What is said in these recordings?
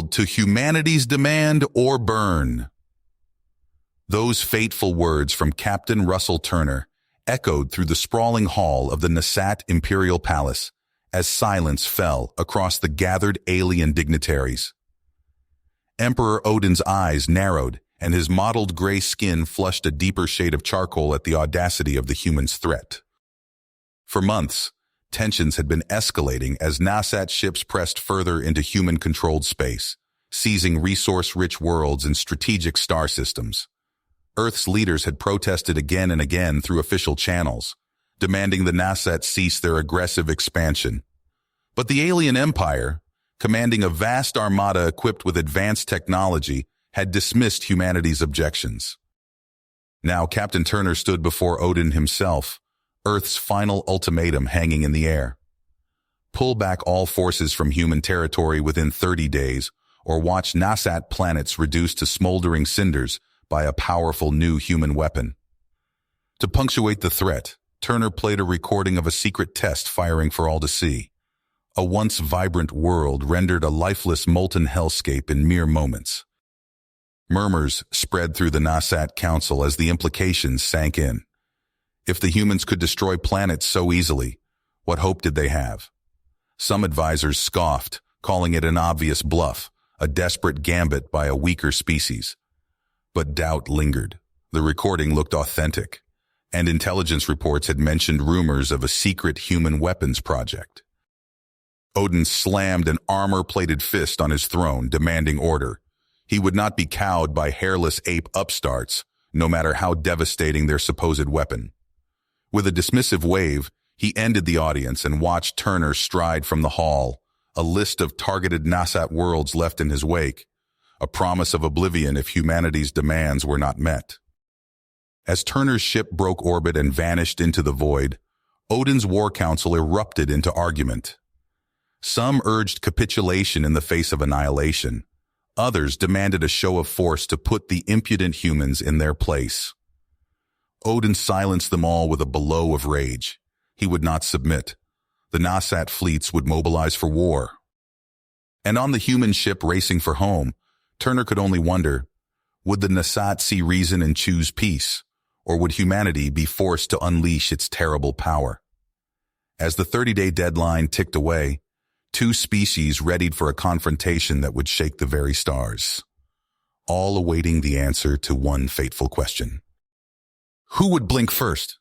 world to humanity's demand or burn. Those fateful words from Captain Russell Turner echoed through the sprawling hall of the Nasat Imperial Palace as silence fell across the gathered alien dignitaries. Emperor Odin's eyes narrowed, and his mottled gray skin flushed a deeper shade of charcoal at the audacity of the human's threat. For months, tensions had been escalating as Nasat ships pressed further into human-controlled space, seizing resource-rich worlds and strategic star systems. Earth's leaders had protested again and again through official channels, demanding the Nasat cease their aggressive expansion. But the alien empire, commanding a vast armada equipped with advanced technology, had dismissed humanity's objections. Now Captain Turner stood before Odin himself, Earth's final ultimatum hanging in the air. Pull back all forces from human territory within 30 days, or watch Nasat planets reduced to smoldering cinders by a powerful new human weapon. To punctuate the threat, Turner played a recording of a secret test firing for all to see. A once vibrant world rendered a lifeless molten hellscape in mere moments. Murmurs spread through the Nasat Council as the implications sank in. If the humans could destroy planets so easily, what hope did they have? Some advisors scoffed, calling it an obvious bluff, a desperate gambit by a weaker species. But doubt lingered. The recording looked authentic, and intelligence reports had mentioned rumors of a secret human weapons project. Odin slammed an armor-plated fist on his throne, demanding order. He would not be cowed by hairless ape upstarts, no matter how devastating their supposed weapon. With a dismissive wave, he ended the audience and watched Turner stride from the hall, a list of targeted Nasat worlds left in his wake, a promise of oblivion if humanity's demands were not met. As Turner's ship broke orbit and vanished into the void, Odin's war council erupted into argument. Some urged capitulation in the face of annihilation. Others demanded a show of force to put the impudent humans in their place. Odin silenced them all with a bellow of rage. He would not submit. The Nasat fleets would mobilize for war. And on the human ship racing for home, Turner could only wonder, would the Nasat see reason and choose peace, or would humanity be forced to unleash its terrible power? As the 30-day deadline ticked away, two species readied for a confrontation that would shake the very stars, all awaiting the answer to one fateful question. Who would blink first?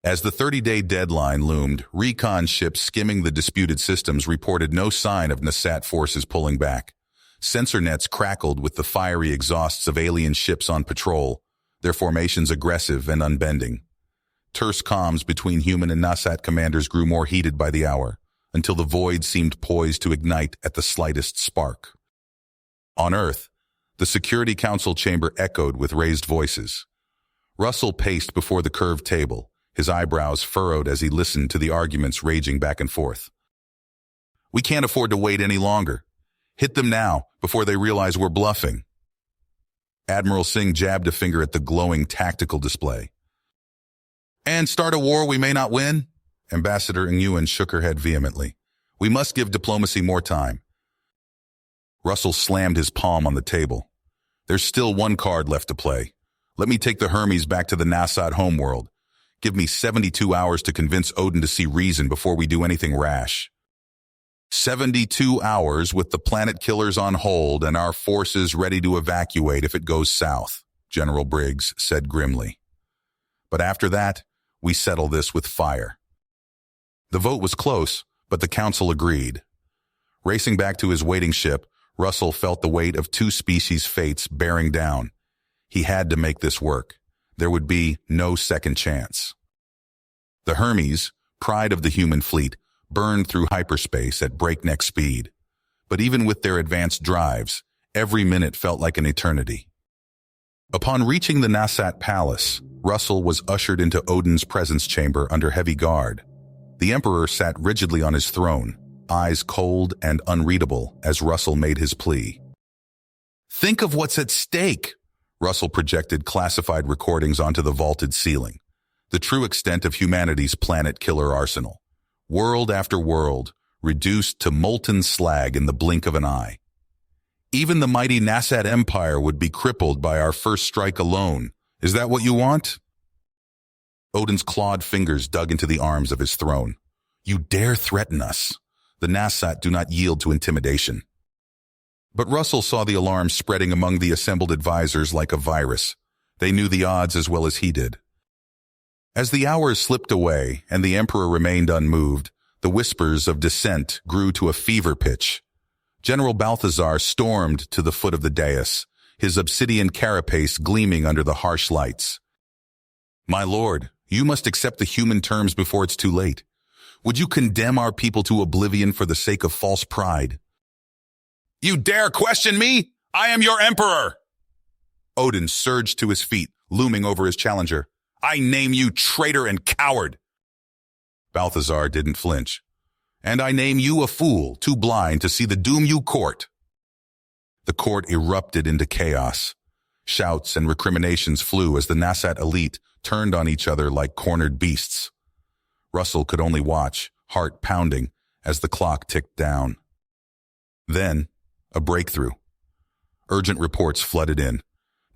As the 30-day deadline loomed, recon ships skimming the disputed systems reported no sign of Nasat forces pulling back. Sensor nets crackled with the fiery exhausts of alien ships on patrol, their formations aggressive and unbending. Terse comms between human and Nasat commanders grew more heated by the hour, until the void seemed poised to ignite at the slightest spark. On Earth, the Security Council chamber echoed with raised voices. Russell paced before the curved table, his eyebrows furrowed as he listened to the arguments raging back and forth. We can't afford to wait any longer. Hit them now, before they realize we're bluffing. Admiral Singh jabbed a finger at the glowing tactical display. And start a war we may not win? Ambassador Nguyen shook her head vehemently. We must give diplomacy more time. Russell slammed his palm on the table. There's still one card left to play. Let me take the Hermes back to the Nasat homeworld. Give me 72 hours to convince Odin to see reason before we do anything rash. 72 hours with the planet killers on hold and our forces ready to evacuate if it goes south, General Briggs said grimly. But after that, we settle this with fire. The vote was close, but the council agreed. Racing back to his waiting ship, Russell felt the weight of two species' fates bearing down. He had to make this work. There would be no second chance. The Hermes, pride of the human fleet, burned through hyperspace at breakneck speed. But even with their advanced drives, every minute felt like an eternity. Upon reaching the Nasat Palace, Russell was ushered into Odin's presence chamber under heavy guard. The Emperor sat rigidly on his throne, eyes cold and unreadable as Russell made his plea. Think of what's at stake, Russell projected classified recordings onto the vaulted ceiling. The true extent of humanity's planet-killer arsenal. World after world, reduced to molten slag in the blink of an eye. Even the mighty Nasat Empire would be crippled by our first strike alone. Is that what you want? Odin's clawed fingers dug into the arms of his throne. You dare threaten us? The Nasat do not yield to intimidation. But Russell saw the alarm spreading among the assembled advisors like a virus. They knew the odds as well as he did. As the hours slipped away and the Emperor remained unmoved, the whispers of dissent grew to a fever pitch. General Balthazar stormed to the foot of the dais, his obsidian carapace gleaming under the harsh lights. My lord, you must accept the human terms before it's too late. Would you condemn our people to oblivion for the sake of false pride? You dare question me? I am your emperor! Odin surged to his feet, looming over his challenger. I name you traitor and coward! Balthazar didn't flinch. And I name you a fool, too blind to see the doom you court. The court erupted into chaos. Shouts and recriminations flew as the Nasat elite turned on each other like cornered beasts. Russell could only watch, heart pounding, as the clock ticked down. Then, a breakthrough. Urgent reports flooded in.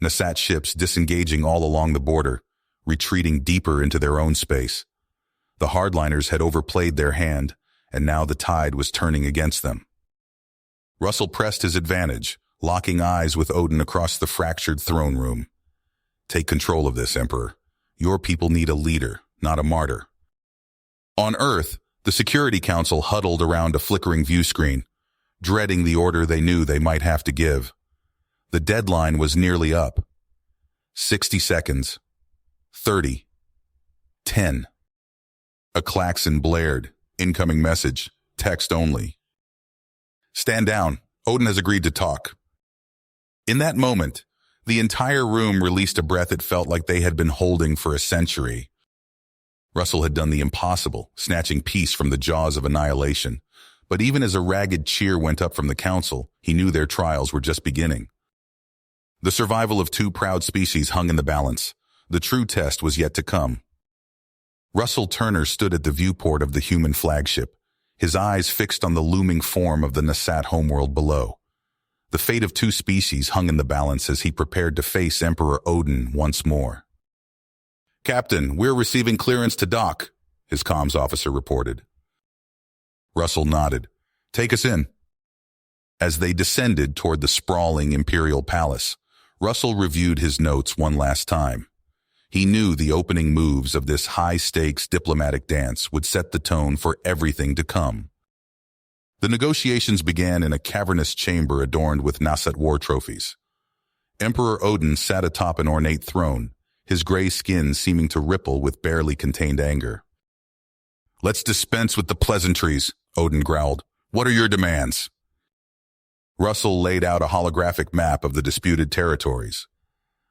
Nasat ships disengaging all along the border, retreating deeper into their own space. The hardliners had overplayed their hand, and now the tide was turning against them. Russell pressed his advantage, locking eyes with Odin across the fractured throne room. Take control of this, Emperor. Your people need a leader, not a martyr. On Earth, the Security Council huddled around a flickering view screen, dreading the order they knew they might have to give. The deadline was nearly up. 60 seconds. 30. 10. A klaxon blared. Incoming message. Text only. Stand down. Odin has agreed to talk. In that moment, the entire room released a breath it felt like they had been holding for a century. Russell had done the impossible, snatching peace from the jaws of annihilation. But even as a ragged cheer went up from the council, he knew their trials were just beginning. The survival of two proud species hung in the balance. The true test was yet to come. Russell Turner stood at the viewport of the human flagship, his eyes fixed on the looming form of the Nasat homeworld below. The fate of two species hung in the balance as he prepared to face Emperor Odin once more. Captain, we're receiving clearance to dock, his comms officer reported. Russell nodded. Take us in. As they descended toward the sprawling Imperial Palace, Russell reviewed his notes one last time. He knew the opening moves of this high-stakes diplomatic dance would set the tone for everything to come. The negotiations began in a cavernous chamber adorned with Nasat war trophies. Emperor Odin sat atop an ornate throne, his gray skin seeming to ripple with barely contained anger. Let's dispense with the pleasantries, Odin growled. What are your demands? Russell laid out a holographic map of the disputed territories.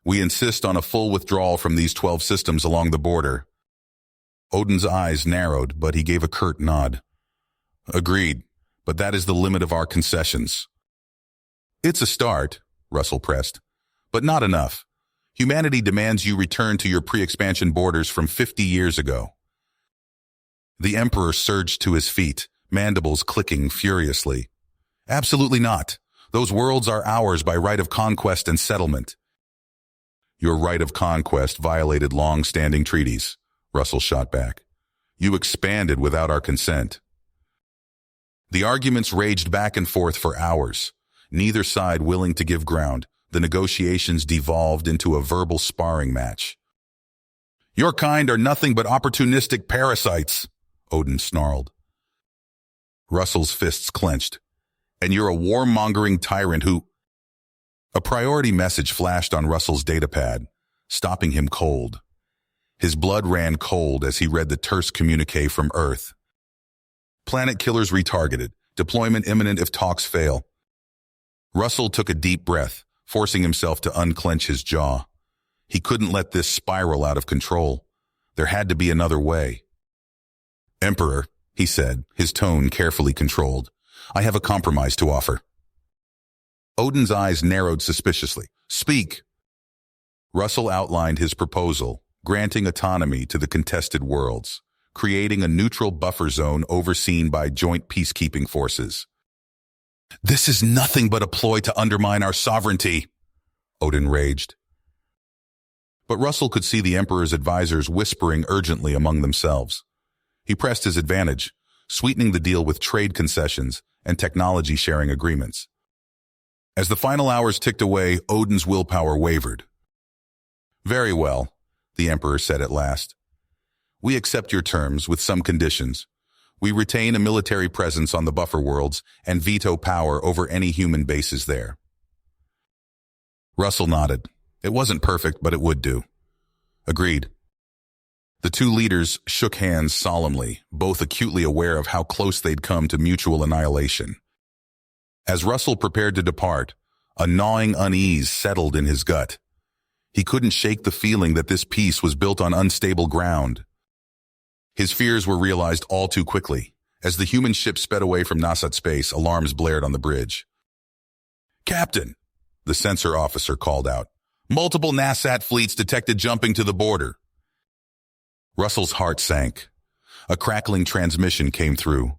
We insist on a full withdrawal from these 12 systems along the border. Odin's eyes narrowed, but he gave a curt nod. Agreed, but that is the limit of our concessions. It's a start, Russell pressed, but not enough. Humanity demands you return to your pre-expansion borders from 50 years ago. The Emperor surged to his feet, mandibles clicking furiously. Absolutely not. Those worlds are ours by right of conquest and settlement. Your right of conquest violated long-standing treaties, Russell shot back. You expanded without our consent. The arguments raged back and forth for hours, neither side willing to give ground. The negotiations devolved into a verbal sparring match. Your kind are nothing but opportunistic parasites, Odin snarled. Russell's fists clenched. And you're a warmongering tyrant who... A priority message flashed on Russell's datapad, stopping him cold. His blood ran cold as he read the terse communique from Earth. Planet killers retargeted. Deployment imminent if talks fail. Russell took a deep breath, forcing himself to unclench his jaw. He couldn't let this spiral out of control. There had to be another way. Emperor, he said, his tone carefully controlled, I have a compromise to offer. Odin's eyes narrowed suspiciously. Speak. Russell outlined his proposal, granting autonomy to the contested worlds, creating a neutral buffer zone overseen by joint peacekeeping forces. This is nothing but a ploy to undermine our sovereignty, Odin raged. But Russell could see the Emperor's advisors whispering urgently among themselves. He pressed his advantage, sweetening the deal with trade concessions and technology-sharing agreements. As the final hours ticked away, Odin's willpower wavered. "Very well," the Emperor said at last. "We accept your terms with some conditions. We retain a military presence on the buffer worlds and veto power over any human bases there." Russell nodded. It wasn't perfect, but it would do. Agreed. The two leaders shook hands solemnly, both acutely aware of how close they'd come to mutual annihilation. As Russell prepared to depart, a gnawing unease settled in his gut. He couldn't shake the feeling that this peace was built on unstable ground. His fears were realized all too quickly. As the human ship sped away from Nasat space, alarms blared on the bridge. "Captain," the sensor officer called out. "Multiple Nasat fleets detected jumping to the border." Russell's heart sank. A crackling transmission came through.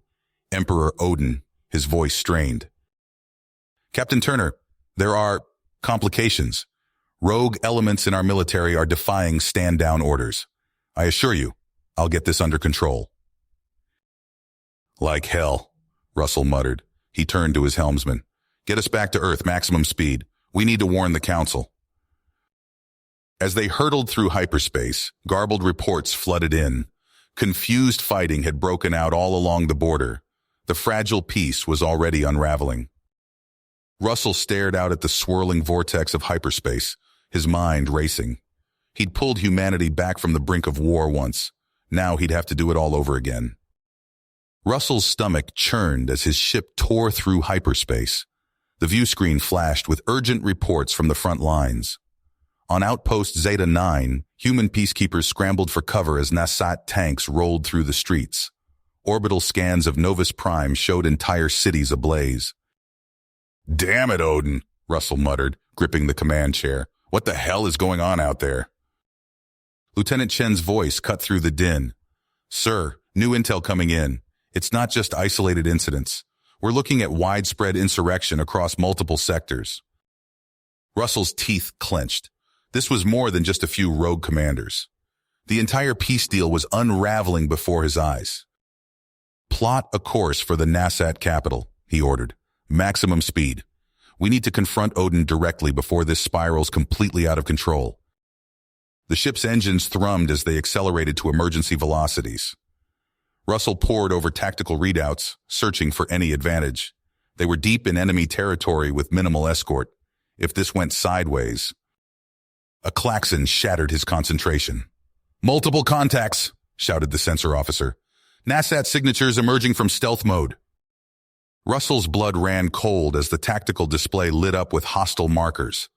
Emperor Odin, his voice strained. "Captain Turner, there are complications. Rogue elements in our military are defying stand-down orders. I assure you, I'll get this under control." "Like hell," Russell muttered. He turned to his helmsman. "Get us back to Earth, maximum speed. We need to warn the Council." As they hurtled through hyperspace, garbled reports flooded in. Confused fighting had broken out all along the border. The fragile peace was already unraveling. Russell stared out at the swirling vortex of hyperspace, his mind racing. He'd pulled humanity back from the brink of war once. Now he'd have to do it all over again. Russell's stomach churned as his ship tore through hyperspace. The view screen flashed with urgent reports from the front lines. On Outpost Zeta 9, human peacekeepers scrambled for cover as Nasat tanks rolled through the streets. Orbital scans of Novus Prime showed entire cities ablaze. "Damn it, Odin," Russell muttered, gripping the command chair. "What the hell is going on out there?" Lieutenant Chen's voice cut through the din. "Sir, new intel coming in. It's not just isolated incidents. We're looking at widespread insurrection across multiple sectors." Russell's teeth clenched. This was more than just a few rogue commanders. The entire peace deal was unraveling before his eyes. "Plot a course for the Nasat capital," he ordered. "Maximum speed. We need to confront Odin directly before this spirals completely out of control." The ship's engines thrummed as they accelerated to emergency velocities. Russell pored over tactical readouts, searching for any advantage. They were deep in enemy territory with minimal escort. If this went sideways... A klaxon shattered his concentration. "Multiple contacts," shouted the sensor officer. "Nasat signatures emerging from stealth mode." Russell's blood ran cold as the tactical display lit up with hostile markers.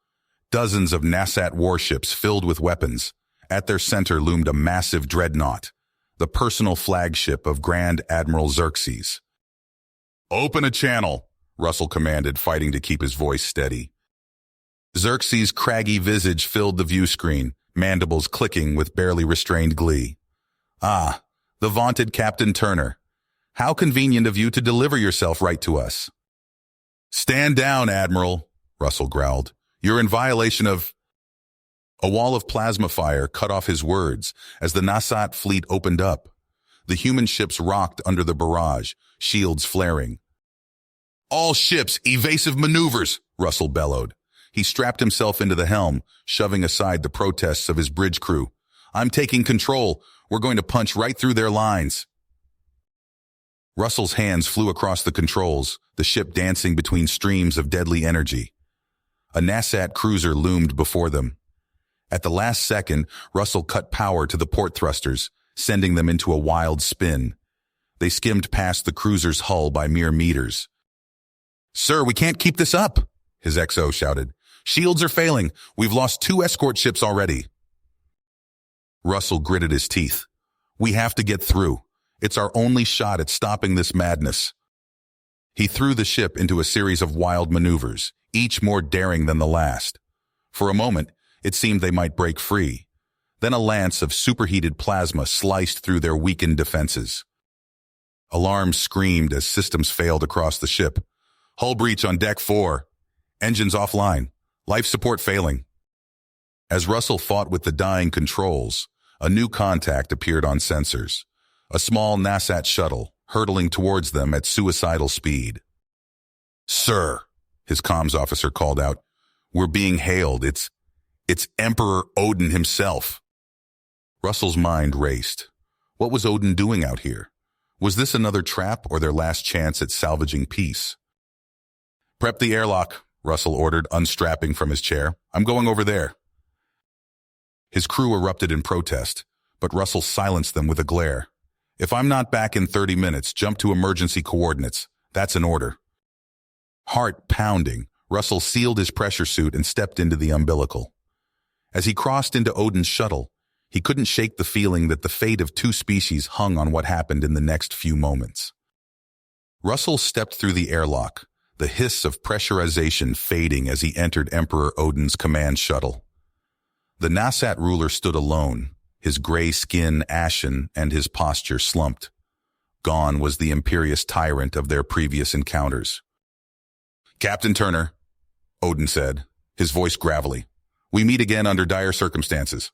Dozens of Nasat warships filled with weapons. At their center loomed a massive dreadnought, the personal flagship of Grand Admiral Xerxes. "Open a channel," Russell commanded, fighting to keep his voice steady. Xerxes' craggy visage filled the view screen, mandibles clicking with barely restrained glee. "Ah, the vaunted Captain Turner. How convenient of you to deliver yourself right to us." "Stand down, Admiral," Russell growled. "You're in violation of—" A wall of plasma fire cut off his words as the Nasat fleet opened up. The human ships rocked under the barrage, shields flaring. "All ships, evasive maneuvers," Russell bellowed. He strapped himself into the helm, shoving aside the protests of his bridge crew. "I'm taking control. We're going to punch right through their lines." Russell's hands flew across the controls, the ship dancing between streams of deadly energy. A Nasat cruiser loomed before them. At the last second, Russell cut power to the port thrusters, sending them into a wild spin. They skimmed past the cruiser's hull by mere meters. "Sir, we can't keep this up," his XO shouted. "Shields are failing. We've lost 2 escort ships already." Russell gritted his teeth. "We have to get through. It's our only shot at stopping this madness." He threw the ship into a series of wild maneuvers, each more daring than the last. For a moment, it seemed they might break free. Then a lance of superheated plasma sliced through their weakened defenses. Alarms screamed as systems failed across the ship. Hull breach on deck 4. Engines offline. Life support failing. As Russell fought with the dying controls, a new contact appeared on sensors. A small NASAT shuttle, hurtling towards them at suicidal speed. "Sir," his comms officer called out, "we're being hailed. It's Emperor Odin himself." Russell's mind raced. What was Odin doing out here? Was this another trap or their last chance at salvaging peace? "Prep the airlock," Russell ordered, unstrapping from his chair. "I'm going over there." His crew erupted in protest, but Russell silenced them with a glare. "If I'm not back in 30 minutes, jump to emergency coordinates. That's an order." Heart pounding, Russell sealed his pressure suit and stepped into the umbilical. As he crossed into Odin's shuttle, he couldn't shake the feeling that the fate of two species hung on what happened in the next few moments. Russell stepped through the airlock, the hiss of pressurization fading as he entered Emperor Odin's command shuttle. The NASAT ruler stood alone, his gray skin ashen and his posture slumped. Gone was the imperious tyrant of their previous encounters. "Captain Turner," Odin said, his voice gravelly, "we meet again under dire circumstances."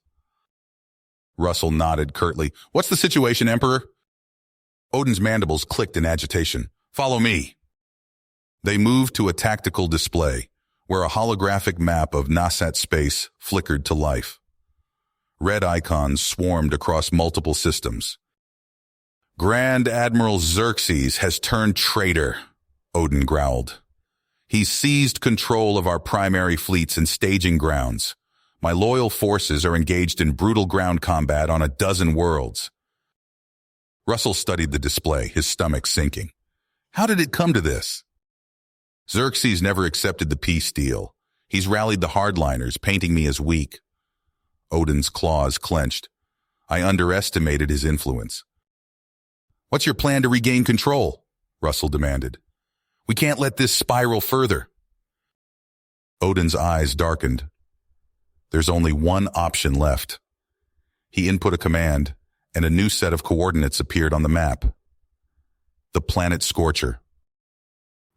Russell nodded curtly. "What's the situation, Emperor?" Odin's mandibles clicked in agitation. "Follow me." They moved to a tactical display, where a holographic map of NASAT space flickered to life. Red icons swarmed across multiple systems. "Grand Admiral Xerxes has turned traitor," Odin growled. "He's seized control of our primary fleets and staging grounds. My loyal forces are engaged in brutal ground combat on a dozen worlds." Russell studied the display, his stomach sinking. How did it come to this? Xerxes never accepted the peace deal. He's rallied the hardliners, painting me as weak. Odin's claws clenched. I underestimated his influence. "What's your plan to regain control?" Russell demanded. "We can't let this spiral further." Odin's eyes darkened. There's only one option left. He input a command, and a new set of coordinates appeared on the map. The planet Scorcher.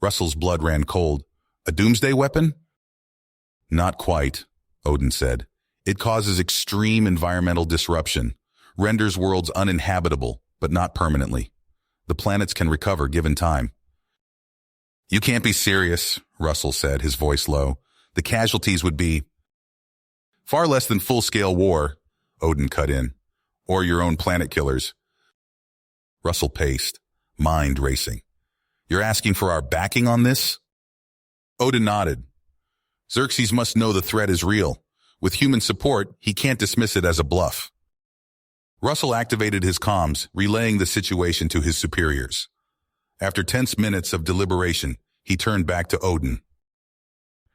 Russell's blood ran cold. A doomsday weapon? Not quite, Odin said. It causes extreme environmental disruption, renders worlds uninhabitable, but not permanently. The planets can recover given time. You can't be serious, Russell said, his voice low. The casualties would be far less than full-scale war, Odin cut in, or your own planet killers. Russell paced, mind racing. You're asking for our backing on this? Odin nodded. Xerxes must know the threat is real. With human support, he can't dismiss it as a bluff. Russell activated his comms, relaying the situation to his superiors. After tense minutes of deliberation, he turned back to Odin.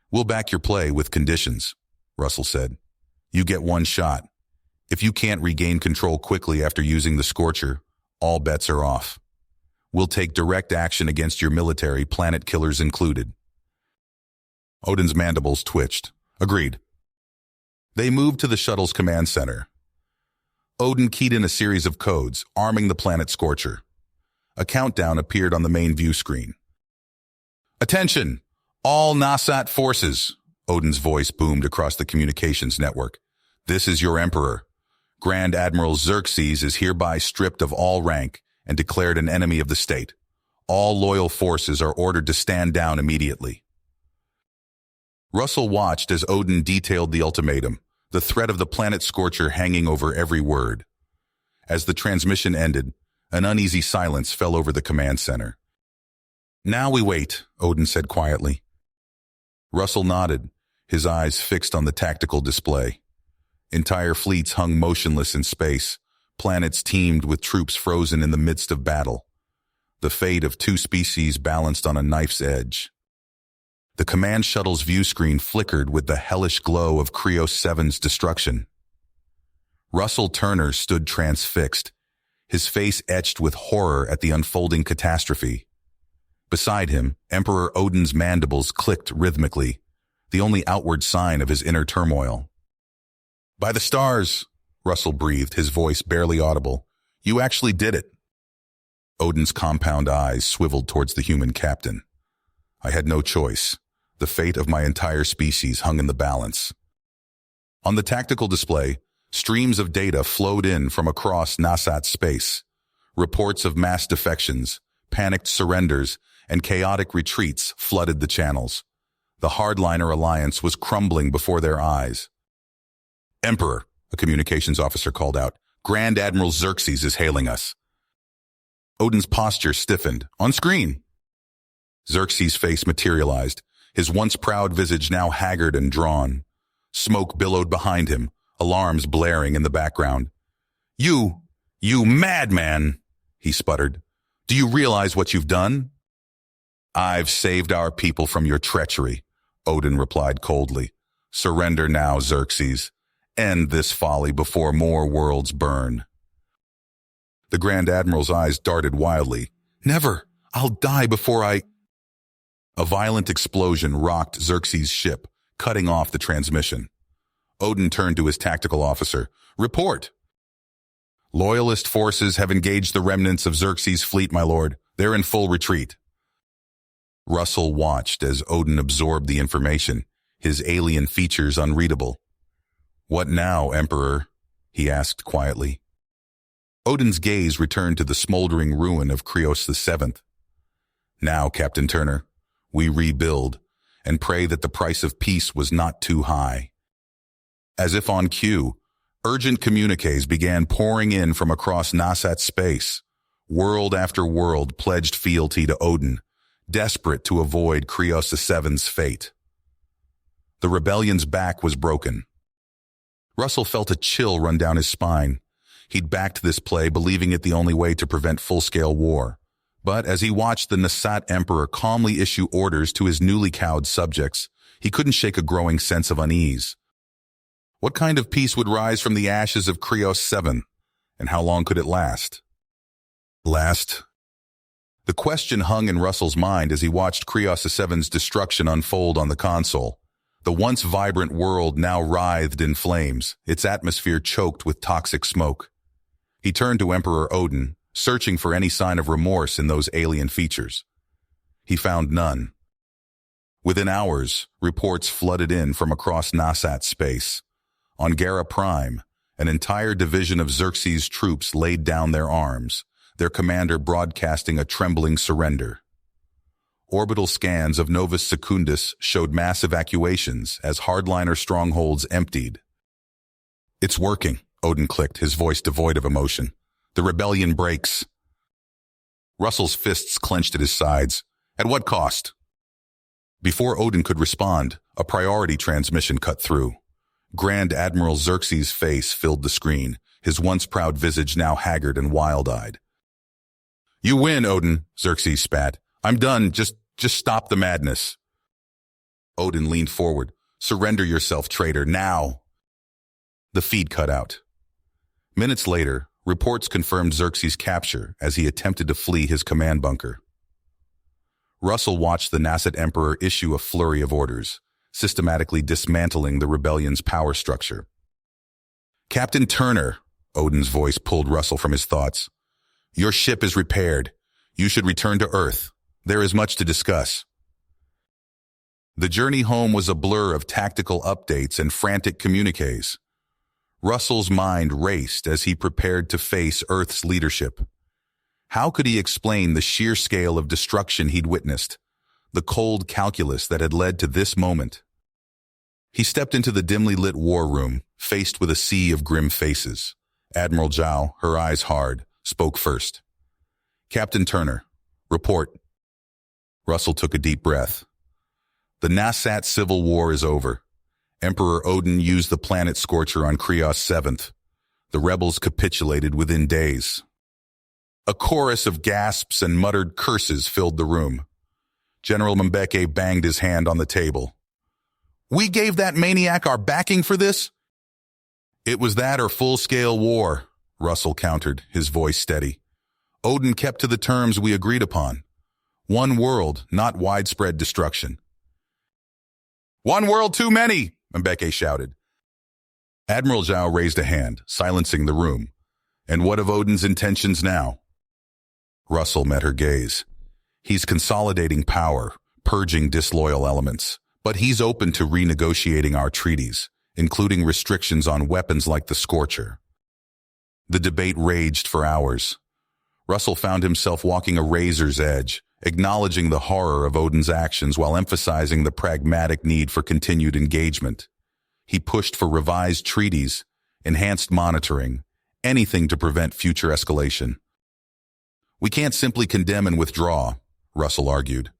We'll back your play with conditions, Russell said. You get one shot. If you can't regain control quickly after using the Scorcher, all bets are off. We'll take direct action against your military, planet killers included. Odin's mandibles twitched. Agreed. They moved to the shuttle's command center. Odin keyed in a series of codes, arming the planet Scorcher. A countdown appeared on the main view screen. Attention! All NASAT forces! Odin's voice boomed across the communications network. This is your Emperor. Grand Admiral Xerxes is hereby stripped of all rank and declared an enemy of the state. All loyal forces are ordered to stand down immediately. Russell watched as Odin detailed the ultimatum, the threat of the planet Scorcher hanging over every word. As the transmission ended, an uneasy silence fell over the command center. Now we wait, Odin said quietly. Russell nodded, his eyes fixed on the tactical display. Entire fleets hung motionless in space, planets teemed with troops frozen in the midst of battle. The fate of two species balanced on a knife's edge. The command shuttle's view screen flickered with the hellish glow of Krios 7's destruction. Russell Turner stood transfixed, his face etched with horror at the unfolding catastrophe. Beside him, Emperor Odin's mandibles clicked rhythmically, the only outward sign of his inner turmoil. By the stars, Russell breathed, his voice barely audible. You actually did it. Odin's compound eyes swiveled towards the human captain. I had no choice. The fate of my entire species hung in the balance. On the tactical display, streams of data flowed in from across Nasat space. Reports of mass defections, panicked surrenders, and chaotic retreats flooded the channels. The hardliner alliance was crumbling before their eyes. "Emperor," a communications officer called out, "Grand Admiral Xerxes is hailing us." Odin's posture stiffened. On screen! Xerxes' face materialized, his once proud visage now haggard and drawn. Smoke billowed behind him, alarms blaring in the background. You madman!" he sputtered. "Do you realize what you've done?" "I've saved our people from your treachery," Odin replied coldly. "Surrender now, Xerxes. End this folly before more worlds burn." The Grand Admiral's eyes darted wildly. "Never! I'll die before I—" A violent explosion rocked Xerxes' ship, cutting off the transmission. Odin turned to his tactical officer. "Report!" "Loyalist forces have engaged the remnants of Xerxes' fleet, my lord. They're in full retreat." Russell watched as Odin absorbed the information, his alien features unreadable. "What now, Emperor?" he asked quietly. Odin's gaze returned to the smoldering ruin of Krios VII. "Now, Captain Turner, we rebuild and pray that the price of peace was not too high." As if on cue, urgent communiques began pouring in from across Nasat space. World after world pledged fealty to Odin, desperate to avoid Krios VII's fate. The rebellion's back was broken. Russell felt a chill run down his spine. He'd backed this play, believing it the only way to prevent full-scale war. But as he watched the Nasat Emperor calmly issue orders to his newly cowed subjects, he couldn't shake a growing sense of unease. What kind of peace would rise from the ashes of Krios VII, and how long could it last? The question hung in Russell's mind as he watched Krios VII's destruction unfold on the console. The once vibrant world now writhed in flames, its atmosphere choked with toxic smoke. He turned to Emperor Odin, searching for any sign of remorse in those alien features. He found none. Within hours, reports flooded in from across Nasat space. On Gara Prime, an entire division of Xerxes' troops laid down their arms, their commander broadcasting a trembling surrender. Orbital scans of Novus Secundus showed mass evacuations as hardliner strongholds emptied. "It's working," Odin clicked, his voice devoid of emotion. "The rebellion breaks." Russell's fists clenched at his sides. "At what cost?" Before Odin could respond, a priority transmission cut through. Grand Admiral Xerxes' face filled the screen, his once proud visage now haggard and wild-eyed. "You win, Odin," Xerxes spat. "I'm done. Just stop the madness." Odin leaned forward. "Surrender yourself, traitor, now." The feed cut out. Minutes later, reports confirmed Xerxes' capture as he attempted to flee his command bunker. Russell watched the Nasat Emperor issue a flurry of orders, systematically dismantling the rebellion's power structure. "Captain Turner," Odin's voice pulled Russell from his thoughts. "Your ship is repaired. You should return to Earth. There is much to discuss." The journey home was a blur of tactical updates and frantic communiques. Russell's mind raced as he prepared to face Earth's leadership. How could he explain the sheer scale of destruction he'd witnessed, the cold calculus that had led to this moment? He stepped into the dimly lit war room, faced with a sea of grim faces. Admiral Zhao, her eyes hard, spoke first. "Captain Turner, report." Russell took a deep breath. "The Nasat Civil War is over. Emperor Odin used the planet scorcher on Krios VII. The rebels capitulated within days." A chorus of gasps and muttered curses filled the room. General Mbeke banged his hand on the table. "We gave that maniac our backing for this?" "It was that or full-scale war," Russell countered, his voice steady. "Odin kept to the terms we agreed upon. One world, not widespread destruction." "One world too many!" Mbeke shouted. Admiral Zhao raised a hand, silencing the room. "And what of Odin's intentions now?" Russell met her gaze. "He's consolidating power, purging disloyal elements, but he's open to renegotiating our treaties, including restrictions on weapons like the Scorcher. The debate raged for hours. Russell found himself walking a razor's edge, acknowledging the horror of Odin's actions while emphasizing the pragmatic need for continued engagement. He pushed for revised treaties, enhanced monitoring, anything to prevent future escalation. "We can't simply condemn and withdraw," Russell argued.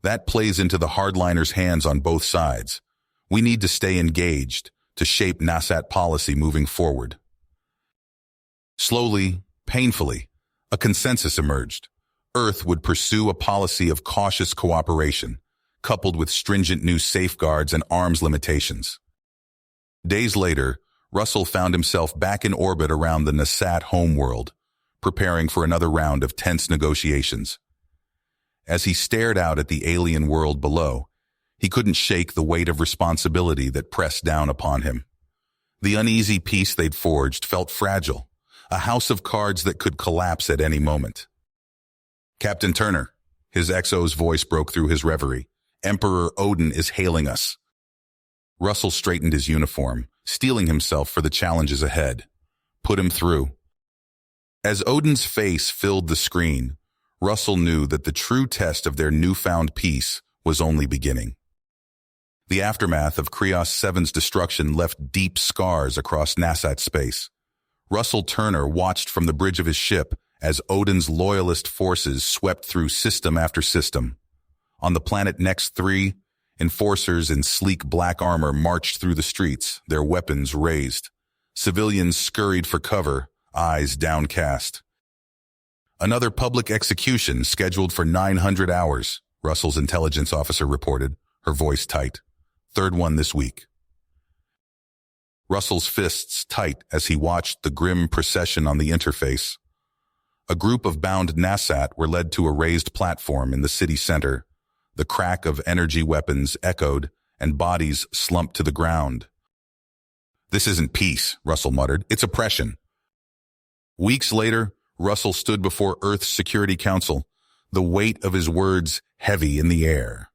"That plays into the hardliners' hands on both sides. We need to stay engaged to shape Nasat policy moving forward." Slowly, painfully, a consensus emerged. Earth would pursue a policy of cautious cooperation, coupled with stringent new safeguards and arms limitations. Days later, Russell found himself back in orbit around the Nasat homeworld, preparing for another round of tense negotiations. As he stared out at the alien world below, he couldn't shake the weight of responsibility that pressed down upon him. The uneasy peace they'd forged felt fragile, a house of cards that could collapse at any moment. "Captain Turner," his XO's voice broke through his reverie. "Emperor Odin is hailing us." Russell straightened his uniform, steeling himself for the challenges ahead. "Put him through." As Odin's face filled the screen, Russell knew that the true test of their newfound peace was only beginning. The aftermath of Krios 7's destruction left deep scars across Nasat space. Russell Turner watched from the bridge of his ship as Odin's loyalist forces swept through system after system. On the planet Next 3, enforcers in sleek black armor marched through the streets, their weapons raised. Civilians scurried for cover, eyes downcast. "Another public execution scheduled for 900 hours, Russell's intelligence officer reported, her voice tight. "Third one this week." Russell's fists tight as he watched the grim procession on the interface. A group of bound Nasat were led to a raised platform in the city center. The crack of energy weapons echoed, and bodies slumped to the ground. "This isn't peace," Russell muttered. "It's oppression." Weeks later, Russell stood before Earth's Security Council, the weight of his words heavy in the air.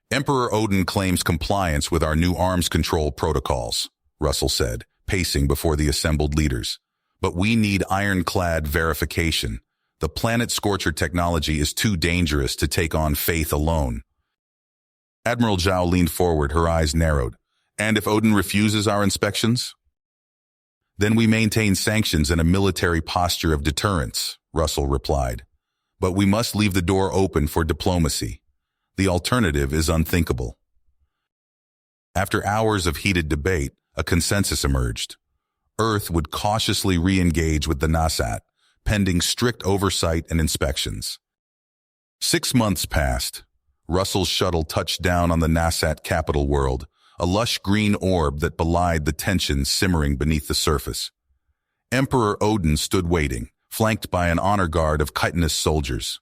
"Emperor Odin claims compliance with our new arms control protocols," Russell said, pacing before the assembled leaders. "But we need ironclad verification. The Planet Scorcher technology is too dangerous to take on faith alone." Admiral Zhao leaned forward, her eyes narrowed. "And if Odin refuses our inspections?" "Then we maintain sanctions and a military posture of deterrence," Russell replied. "But we must leave the door open for diplomacy. The alternative is unthinkable." After hours of heated debate, a consensus emerged. Earth would cautiously re-engage with the Nasat, pending strict oversight and inspections. 6 months passed. Russell's shuttle touched down on the Nasat capital world, a lush green orb that belied the tension simmering beneath the surface. Emperor Odin stood waiting, flanked by an honor guard of chitinous soldiers.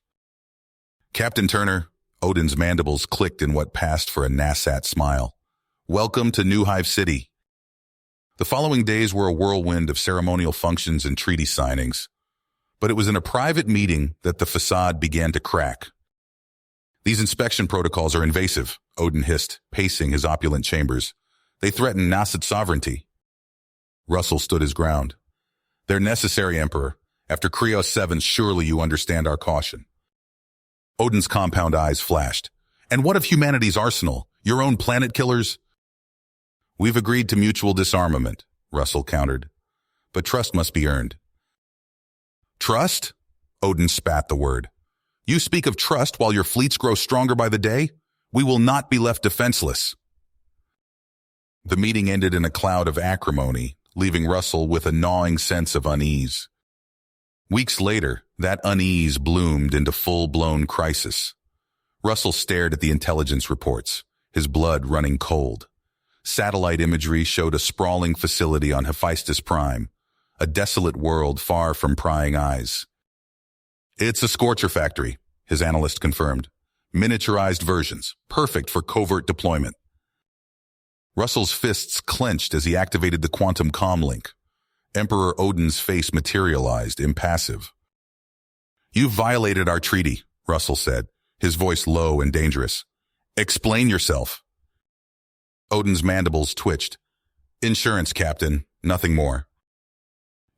"Captain Turner," Odin's mandibles clicked in what passed for a Nasat smile. "Welcome to New Hive City." The following days were a whirlwind of ceremonial functions and treaty signings. But it was in a private meeting that the facade began to crack. "These inspection protocols are invasive," Odin hissed, pacing his opulent chambers. "They threaten Nasat sovereignty." Russell stood his ground. "They're necessary, Emperor. After Krios 7, surely you understand our caution." Odin's compound eyes flashed. "And what of humanity's arsenal? Your own planet killers?" "We've agreed to mutual disarmament," Russell countered. "But trust must be earned." "Trust?" Odin spat the word. "You speak of trust while your fleets grow stronger by the day? We will not be left defenseless." The meeting ended in a cloud of acrimony, leaving Russell with a gnawing sense of unease. Weeks later, that unease bloomed into full-blown crisis. Russell stared at the intelligence reports, his blood running cold. Satellite imagery showed a sprawling facility on Hephaestus Prime, a desolate world far from prying eyes. "It's a Scorcher factory," his analyst confirmed. "Miniaturized versions, perfect for covert deployment." Russell's fists clenched as he activated the quantum comm link. Emperor Odin's face materialized, impassive. "You've violated our treaty," Russell said, his voice low and dangerous. Explain yourself. Odin's mandibles twitched. Insurance, Captain. Nothing more.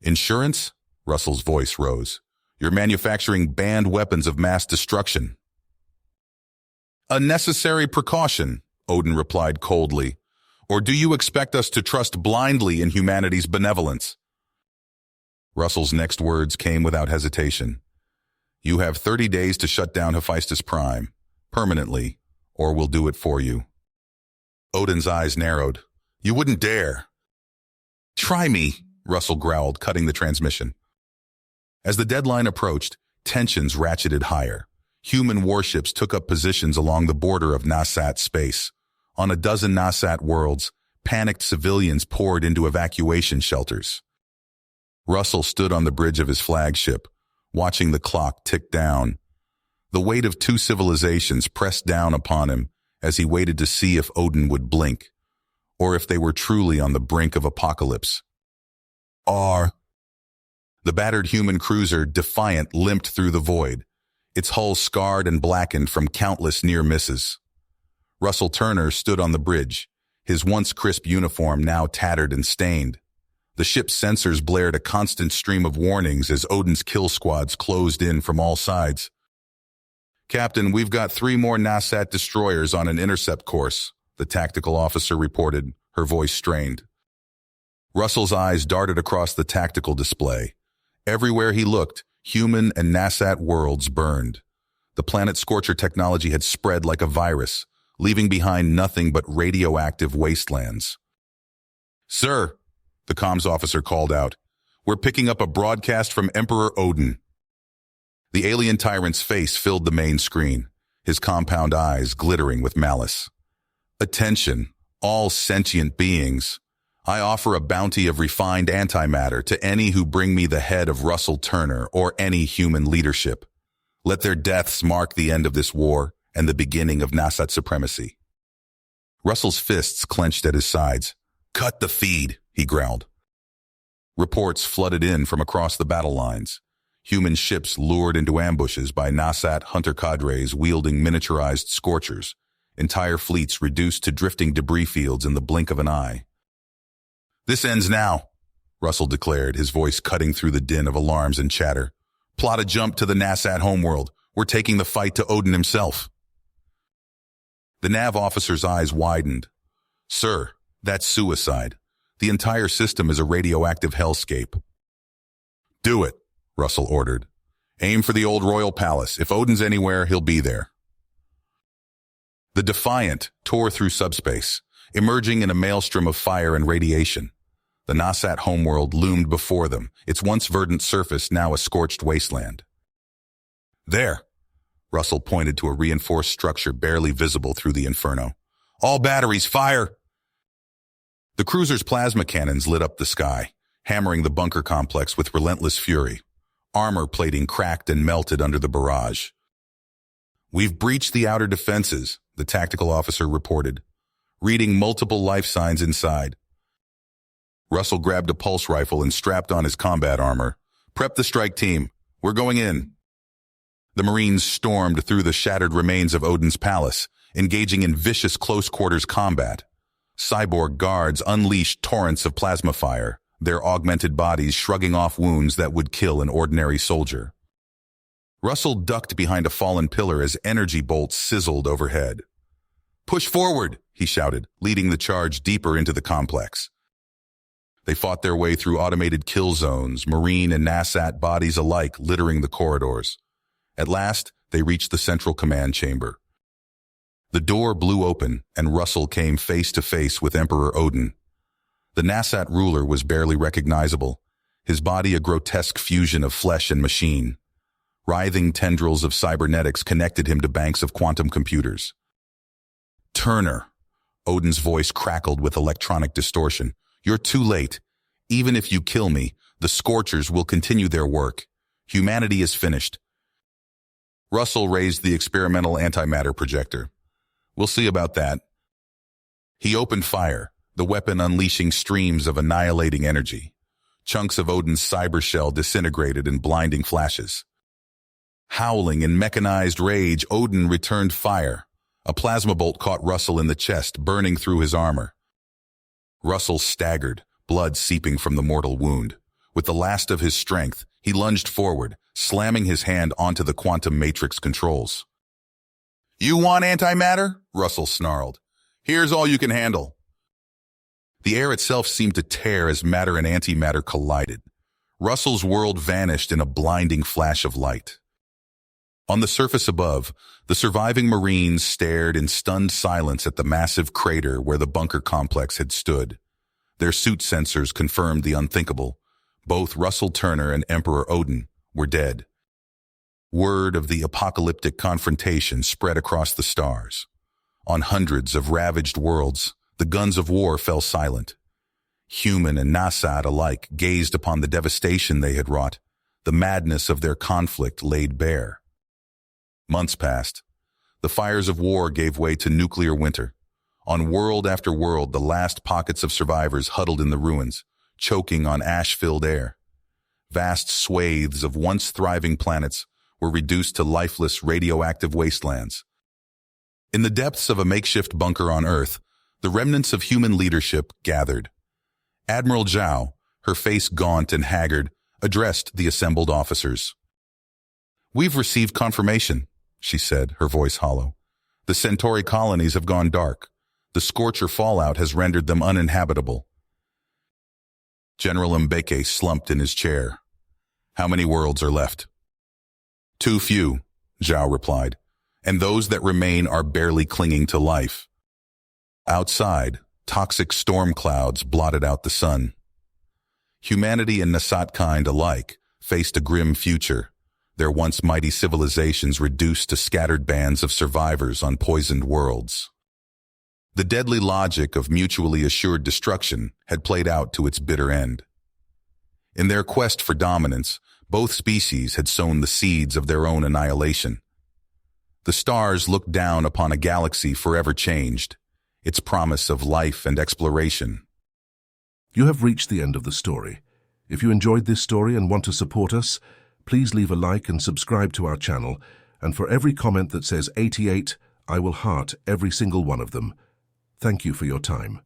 Insurance? Russell's voice rose. You're manufacturing banned weapons of mass destruction. A necessary precaution, Odin replied coldly. Or do you expect us to trust blindly in humanity's benevolence? Russell's next words came without hesitation. You have 30 days to shut down Hephaestus Prime, permanently, or we'll do it for you. Odin's eyes narrowed. You wouldn't dare. Try me, Russell growled, cutting the transmission. As the deadline approached, tensions ratcheted higher. Human warships took up positions along the border of Nasat space. On a dozen Nasat worlds, panicked civilians poured into evacuation shelters. Russell stood on the bridge of his flagship, watching the clock tick down. The weight of two civilizations pressed down upon him as he waited to see if Odin would blink, or if they were truly on the brink of apocalypse. The battered human cruiser, Defiant, limped through the void, its hull scarred and blackened from countless near misses. Russell Turner stood on the bridge, his once crisp uniform now tattered and stained. The ship's sensors blared a constant stream of warnings as Odin's kill squads closed in from all sides. Captain, we've got 3 more Nasat destroyers on an intercept course, the tactical officer reported, her voice strained. Russell's eyes darted across the tactical display. Everywhere he looked, human and Nasat worlds burned. The planet Scorcher technology had spread like a virus, leaving behind nothing but radioactive wastelands. Sir, the comms officer called out, we're picking up a broadcast from Emperor Odin. The alien tyrant's face filled the main screen, his compound eyes glittering with malice. Attention, all sentient beings. I offer a bounty of refined antimatter to any who bring me the head of Russell Turner or any human leadership. Let their deaths mark the end of this war and the beginning of Nasat supremacy. Russell's fists clenched at his sides. Cut the feed, he growled. Reports flooded in from across the battle lines. Human ships lured into ambushes by Nasat hunter cadres wielding miniaturized scorchers, entire fleets reduced to drifting debris fields in the blink of an eye. This ends now, Russell declared, his voice cutting through the din of alarms and chatter. Plot a jump to the Nasat homeworld. We're taking the fight to Odin himself. The nav officer's eyes widened. Sir, that's suicide. The entire system is a radioactive hellscape. Do it, Russell ordered. Aim for the old royal palace. If Odin's anywhere, he'll be there. The Defiant tore through subspace, emerging in a maelstrom of fire and radiation. The Nasat homeworld loomed before them, its once verdant surface now a scorched wasteland. There, Russell pointed to a reinforced structure barely visible through the inferno. All batteries, fire! The cruiser's plasma cannons lit up the sky, hammering the bunker complex with relentless fury. Armor plating cracked and melted under the barrage. We've breached the outer defenses, the tactical officer reported, reading multiple life signs inside. Russell grabbed a pulse rifle and strapped on his combat armor. Prep the strike team. We're going in. The Marines stormed through the shattered remains of Odin's palace, engaging in vicious close-quarters combat. Cyborg guards unleashed torrents of plasma fire, their augmented bodies shrugging off wounds that would kill an ordinary soldier. Russell ducked behind a fallen pillar as energy bolts sizzled overhead. Push forward, he shouted, leading the charge deeper into the complex. They fought their way through automated kill zones, Marine and Nasat bodies alike littering the corridors. At last, they reached the central command chamber. The door blew open, and Russell came face to face with Emperor Odin. The Nasat ruler was barely recognizable, his body a grotesque fusion of flesh and machine. Writhing tendrils of cybernetics connected him to banks of quantum computers. Turner, Odin's voice crackled with electronic distortion. You're too late. Even if you kill me, the Scorchers will continue their work. Humanity is finished. Russell raised the experimental antimatter projector. We'll see about that. He opened fire, the weapon unleashing streams of annihilating energy. Chunks of Odin's cyber shell disintegrated in blinding flashes. Howling in mechanized rage, Odin returned fire. A plasma bolt caught Russell in the chest, burning through his armor. Russell staggered, blood seeping from the mortal wound. With the last of his strength, he lunged forward, slamming his hand onto the quantum matrix controls. "You want antimatter?" Russell snarled. "Here's all you can handle." The air itself seemed to tear as matter and antimatter collided. Russell's world vanished in a blinding flash of light. On the surface above, the surviving Marines stared in stunned silence at the massive crater where the bunker complex had stood. Their suit sensors confirmed the unthinkable. Both Russell Turner and Emperor Odin were dead. Word of the apocalyptic confrontation spread across the stars. On hundreds of ravaged worlds, the guns of war fell silent. Human and Nasat alike gazed upon the devastation they had wrought, the madness of their conflict laid bare. Months passed. The fires of war gave way to nuclear winter. On world after world, the last pockets of survivors huddled in the ruins, choking on ash-filled air. Vast swathes of once thriving planets were reduced to lifeless radioactive wastelands. In the depths of a makeshift bunker on Earth, the remnants of human leadership gathered. Admiral Zhao, her face gaunt and haggard, addressed the assembled officers. "We've received confirmation," she said, her voice hollow. "The Centauri colonies have gone dark. The Scorcher fallout has rendered them uninhabitable." General Mbeke slumped in his chair. "How many worlds are left?" "Too few," Zhao replied, "and those that remain are barely clinging to life." Outside, toxic storm clouds blotted out the sun. Humanity and Nasat kind alike faced a grim future, their once mighty civilizations reduced to scattered bands of survivors on poisoned worlds. The deadly logic of mutually assured destruction had played out to its bitter end. In their quest for dominance, both species had sown the seeds of their own annihilation. The stars looked down upon a galaxy forever changed, its promise of life and exploration. You have reached the end of the story. If you enjoyed this story and want to support us, please leave a like and subscribe to our channel, and for every comment that says 88, I will heart every single one of them. Thank you for your time.